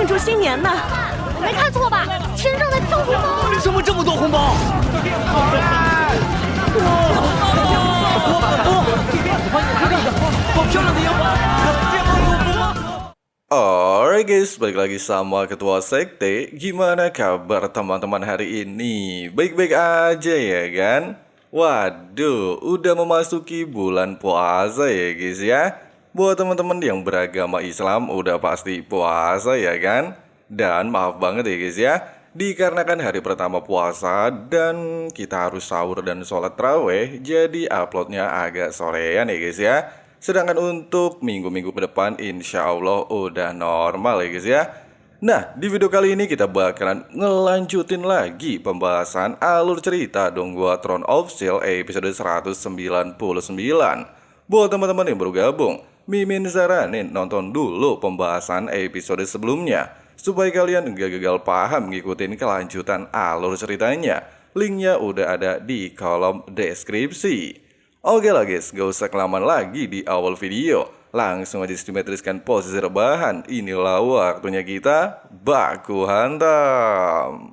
庆祝新年呢。没看错吧？天上在掉红包！怎么这么多红包？好漂亮的烟花！这样好福吗？ Alright guys, balik lagi sama Ketua Sekte. Gimana kabar teman-teman hari ini? Baik-baik aja ya kan? Waduh, udah memasuki bulan puasa ya guys ya. Buat teman-teman yang beragama Islam udah pasti puasa ya kan? Dan maaf banget ya guys ya, dikarenakan hari pertama puasa dan kita harus sahur dan sholat tarawih, jadi uploadnya agak sorean ya guys ya. Sedangkan untuk minggu-minggu ke depan insya Allah udah normal ya guys ya. Nah, di video kali ini kita bakalan ngelanjutin lagi pembahasan alur cerita Donghua Throne of Steel episode 199. Buat teman-teman yang baru gabung, Mimin saranin nonton dulu pembahasan episode sebelumnya supaya kalian gak gagal paham ngikutin kelanjutan alur ceritanya. Linknya udah ada di kolom deskripsi. Oke lah guys, gak usah kelamaan lagi di awal video. Langsung aja simetriskan posisi rebahan. Inilah waktunya kita baku hantam.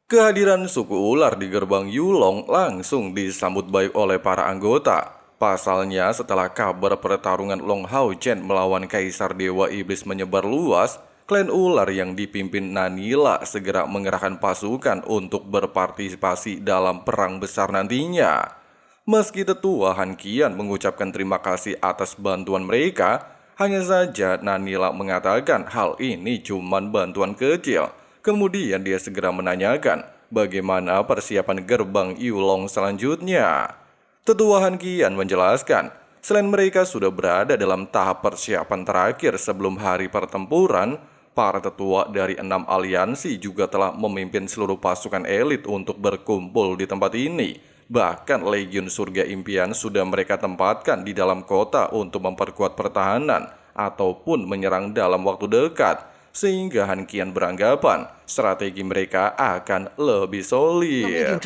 Kehadiran suku ular di gerbang Yulong langsung disambut baik oleh para anggota. Pasalnya setelah kabar pertarungan Long Hao Chen melawan Kaisar Dewa Iblis menyebar luas, klan ular yang dipimpin Nanila segera mengerahkan pasukan untuk berpartisipasi dalam perang besar nantinya. Meski tetua Han Qian mengucapkan terima kasih atas bantuan mereka, hanya saja Nanila mengatakan hal ini cuma bantuan kecil. Kemudian dia segera menanyakan bagaimana persiapan gerbang Yulong selanjutnya. Tetua Han Qian menjelaskan, selain mereka sudah berada dalam tahap persiapan terakhir sebelum hari pertempuran, para tetua dari 6 aliansi juga telah memimpin seluruh pasukan elit untuk berkumpul di tempat ini. Bahkan Legiun Surga Impian sudah mereka tempatkan di dalam kota untuk memperkuat pertahanan ataupun menyerang dalam waktu dekat. Sehingga Han Qian beranggapan strategi mereka akan lebih solid.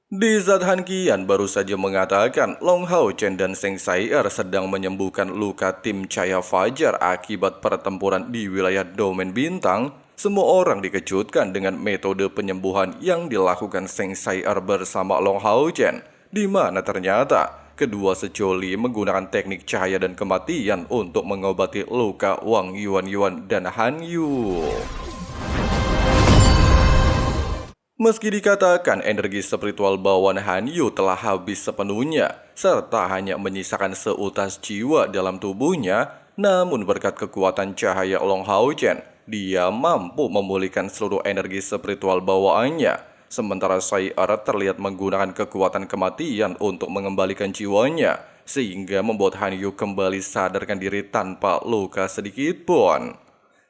Di saat Han Qian baru saja mengatakan Long Hao Chen dan Seng Sai-er sedang menyembuhkan luka tim Cahaya Fajar akibat pertempuran di wilayah Domain Bintang, semua orang dikejutkan dengan metode penyembuhan yang dilakukan Seng Sai-er bersama Long Hao Chen, di mana ternyata kedua sejoli menggunakan teknik cahaya dan kematian untuk mengobati luka Wang Yuan dan Han Yu. Meski dikatakan energi spiritual bawaan Han Yu telah habis sepenuhnya, serta hanya menyisakan seutas jiwa dalam tubuhnya, namun berkat kekuatan cahaya Long Hao Chen, dia mampu memulihkan seluruh energi spiritual bawaannya. Sementara Sai-er terlihat menggunakan kekuatan kematian untuk mengembalikan jiwanya, sehingga membuat Han Yu kembali sadarkan diri tanpa luka sedikit pun.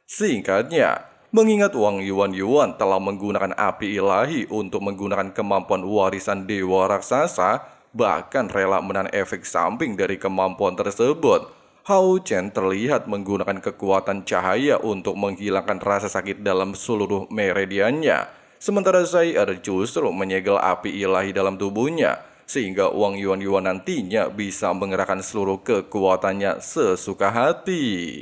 Singkatnya, mengingat Wang Yuan telah menggunakan api ilahi untuk menggunakan kemampuan warisan dewa raksasa, bahkan rela menahan efek samping dari kemampuan tersebut, Hao Chen terlihat menggunakan kekuatan cahaya untuk menghilangkan rasa sakit dalam seluruh meridiannya. Sementara Sai-er justru menyegel api ilahi dalam tubuhnya, sehingga Wang Yuan nantinya bisa mengerahkan seluruh kekuatannya sesuka hati.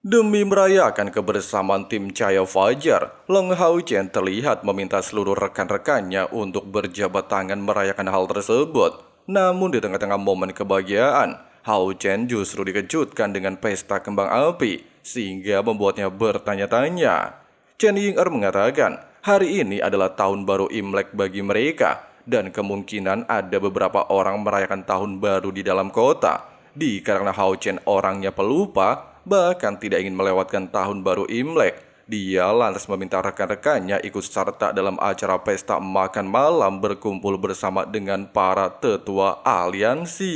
Demi merayakan kebersamaan tim Cahaya Fajar, Long Hao Chen terlihat meminta seluruh rekan-rekannya untuk berjabat tangan merayakan hal tersebut. Namun di tengah-tengah momen kebahagiaan, Hao Chen justru dikejutkan dengan pesta kembang api, sehingga membuatnya bertanya-tanya. Chen Ying-er mengatakan, hari ini adalah tahun baru Imlek bagi mereka, dan kemungkinan ada beberapa orang merayakan tahun baru di dalam kota. Dikarenakan Hao Chen orangnya pelupa, bahkan tidak ingin melewatkan tahun baru Imlek, dia lantas meminta rekan-rekannya ikut serta dalam acara pesta makan malam berkumpul bersama dengan para tetua aliansi.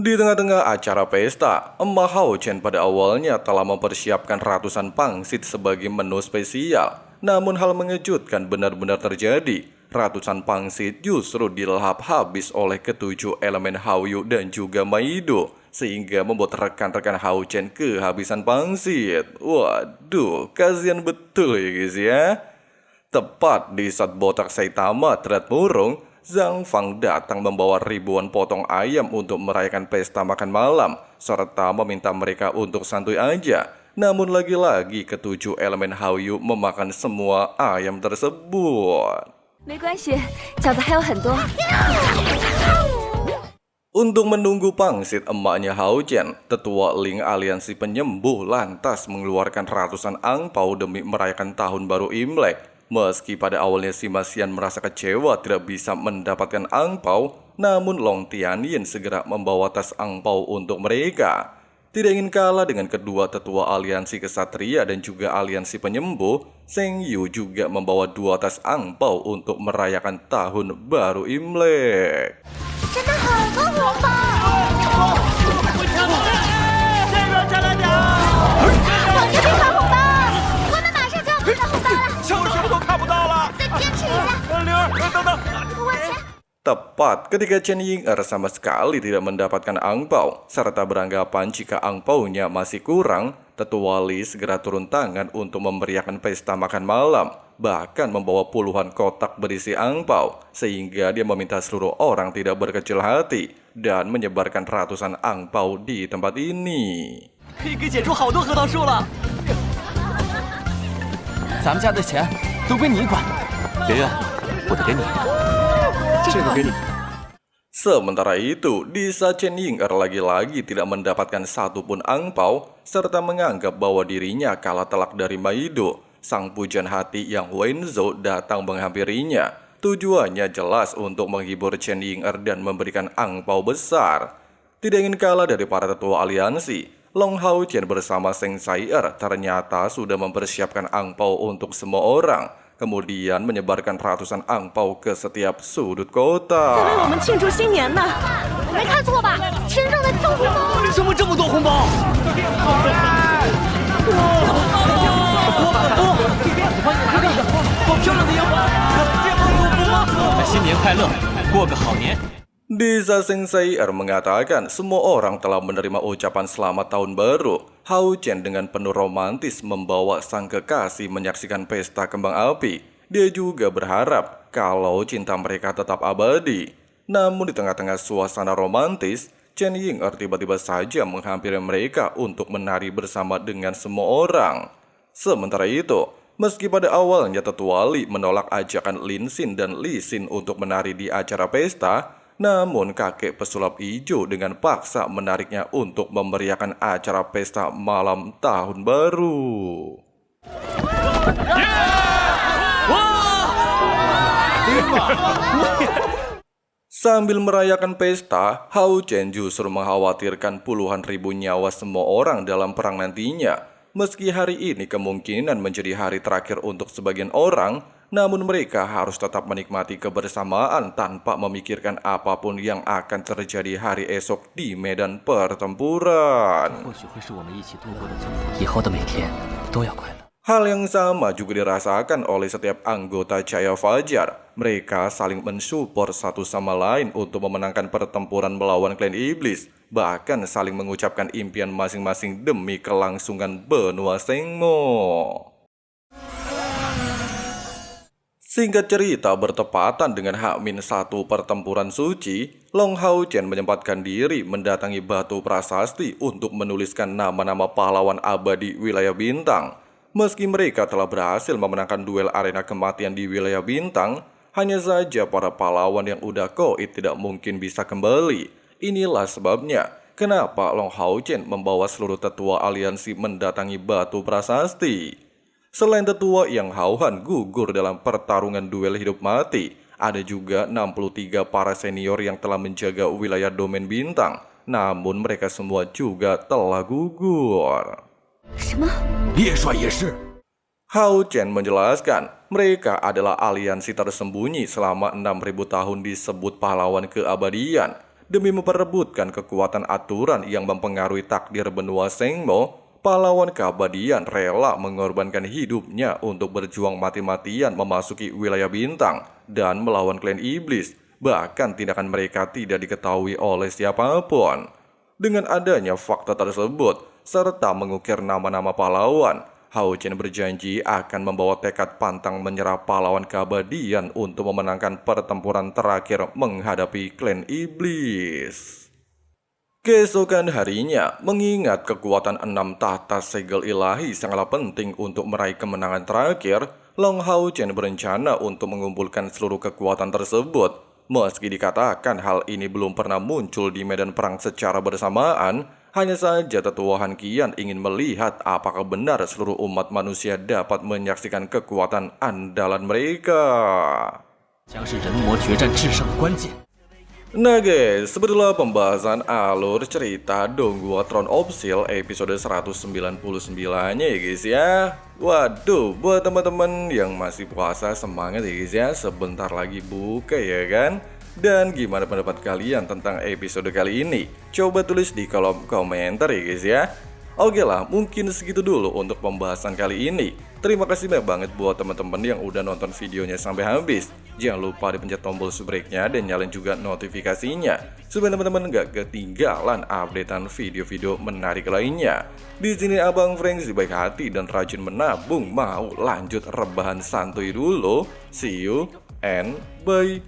Di tengah-tengah acara pesta, Emak Hao Chen pada awalnya telah mempersiapkan ratusan pangsit sebagai menu spesial. Namun hal mengejutkan benar-benar terjadi. Ratusan pangsit justru dilahap habis oleh ketujuh elemen Hallyu dan juga Maido, sehingga membuat rekan-rekan Hao Chen kehabisan pangsit. Waduh, kasihan betul ya guys ya. Tepat di saat botak Saitama terlihat murung, Zhang Fang datang membawa ribuan potong ayam untuk merayakan pesta makan malam, serta meminta mereka untuk santuy aja. Namun lagi-lagi ketujuh elemen Hallyu memakan semua ayam tersebut. 没关系，饺子还有很多。 Untuk menunggu pangsit emaknya Hao Chen, tetua Ling Aliansi Penyembuh lantas mengeluarkan ratusan angpau demi merayakan tahun baru Imlek. Meski pada awalnya si Masian merasa kecewa tidak bisa mendapatkan angpau, namun Long Tianyin segera membawa tas angpau untuk mereka. Tidak ingin kalah dengan kedua tetua aliansi kesatria dan juga aliansi penyembuh, Zheng Yu juga membawa 2 tas angpau untuk merayakan tahun baru Imlek. 真的好多红包！这边再来点！往这边发红包！我们马上就要分到红包了，什么都看不到了。再坚持一下。灵儿，等等。我钱。 Tepat ketika Chen Ying'er sama sekali tidak mendapatkan angpau, serta beranggapan jika angpaunya masih kurang, tetua Li segera turun tangan untuk memeriahkan pesta makan malam, bahkan membawa puluhan kotak berisi angpau, sehingga dia meminta seluruh orang tidak berkecil hati dan menyebarkan ratusan angpau di tempat ini. 可以给剪出好多核桃树了。咱们家的钱都归你管，圆圆，我的给你，这个给你。 Sementara itu, di saat Chen Ying'er lagi-lagi tidak mendapatkan satupun angpau, serta menganggap bahwa dirinya kalah telak dari Maido, sang pujian hati yang Wenzhou datang menghampirinya. Tujuannya jelas untuk menghibur Chen Ying'er dan memberikan angpau besar. Tidak ingin kalah dari para tetua aliansi, Long Hao Chen bersama Zheng Sai'er ternyata sudah mempersiapkan angpau untuk semua orang, kemudian menyebarkan ratusan angpau ke setiap sudut 在为我 kota. 们庆祝新年呢。我没看错吧？天上在飘红包！怎么这么多红包？好漂亮的烟花！谢幕祝福吗？新年快乐，过个好年。 Di saat Zheng Sai'er mengatakan semua orang telah menerima ucapan selamat tahun baru, Hao Chen dengan penuh romantis membawa sang kekasih menyaksikan pesta kembang api. Dia juga berharap kalau cinta mereka tetap abadi. Namun di tengah-tengah suasana romantis, Chen Ying'er tiba-tiba saja menghampiri mereka untuk menari bersama dengan semua orang. Sementara itu, meski pada awalnya tetua Li menolak ajakan Lin Xin dan Li Xin untuk menari di acara pesta, namun kakek pesulap hijau dengan paksa menariknya untuk memeriahkan acara pesta malam tahun baru. Sambil merayakan pesta, Hao Chen justru mengkhawatirkan puluhan ribu nyawa semua orang dalam perang nantinya. Meski hari ini kemungkinan menjadi hari terakhir untuk sebagian orang, namun mereka harus tetap menikmati kebersamaan tanpa memikirkan apapun yang akan terjadi hari esok di medan pertempuran. 或许会是我们一起度过的最后，以后的每天都要快乐。 Hal yang sama juga dirasakan oleh setiap anggota Cahaya Fajar. Mereka saling mensupport satu sama lain untuk memenangkan pertempuran melawan klan iblis, bahkan saling mengucapkan impian masing-masing demi kelangsungan benua Sengmo. Singkat cerita, bertepatan dengan H-1 pertempuran suci, Long Hao Chen menyempatkan diri mendatangi Batu Prasasti untuk menuliskan nama-nama pahlawan abadi wilayah bintang. Meski mereka telah berhasil memenangkan duel arena kematian di wilayah bintang, hanya saja para pahlawan yang udah koit tidak mungkin bisa kembali. Inilah sebabnya kenapa Long Hao Chen membawa seluruh tetua aliansi mendatangi Batu Prasasti. Selain tetua yang Hao Han gugur dalam pertarungan duel hidup mati, ada juga 63 para senior yang telah menjaga wilayah domain bintang. Namun mereka semua juga telah gugur. 什么？ 叶帅也是。 Hao Chen menjelaskan, mereka adalah aliansi tersembunyi selama 6.000 tahun disebut pahlawan keabadian. demi memperebutkan kekuatan aturan yang mempengaruhi takdir benua Sengmo, pahlawan keabadian rela mengorbankan hidupnya untuk berjuang mati-matian memasuki wilayah bintang dan melawan klan iblis. Bahkan tindakan mereka tidak diketahui oleh siapapun. Dengan adanya fakta tersebut, serta mengukir nama-nama pahlawan, Hao Chen berjanji akan membawa tekad pantang menyerah pahlawan keabadian untuk memenangkan pertempuran terakhir menghadapi klan iblis. Keesokan harinya, mengingat kekuatan 6 tahta segel ilahi sangatlah penting untuk meraih kemenangan terakhir, Long Hao Chen berencana untuk mengumpulkan seluruh kekuatan tersebut. Meski dikatakan hal ini belum pernah muncul di medan perang secara bersamaan, hanya saja tetua Han Qian ingin melihat apakah benar seluruh umat manusia dapat menyaksikan kekuatan andalan mereka. Nah guys, sebetulnya pembahasan alur cerita Donghua Throne of Steel episode 199-nya ya guys ya. Waduh, buat teman-teman yang masih puasa semangat ya guys ya, sebentar lagi buka ya kan. Dan gimana pendapat kalian tentang episode kali ini? Coba tulis di kolom komentar ya guys ya. Oke lah, mungkin segitu dulu untuk pembahasan kali ini. Terima kasih banget buat teman-teman yang udah nonton videonya sampai habis. Jangan lupa dipencet tombol subscribe-nya dan nyalain juga notifikasinya, supaya teman-teman gak ketinggalan updatean video-video menarik lainnya. Di sini Abang Frank si baik hati dan rajin menabung mau lanjut rebahan santuy dulu. See you and bye.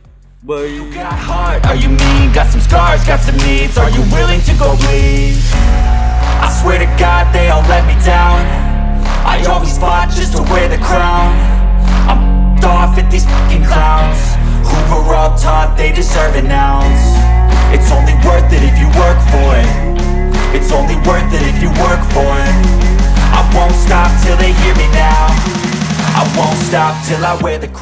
Bye. You got heart, are you mean? Got some scars, got some needs. Are you willing to go bleed? I swear to God they all let me down. I always fought just to wear the crown. I'm off at these fucking clowns who were all taught they deserve an ounce. It's only worth it if you work for it. It's only worth it if you work for it. I won't stop till they hear me now. I won't stop till I wear the crown.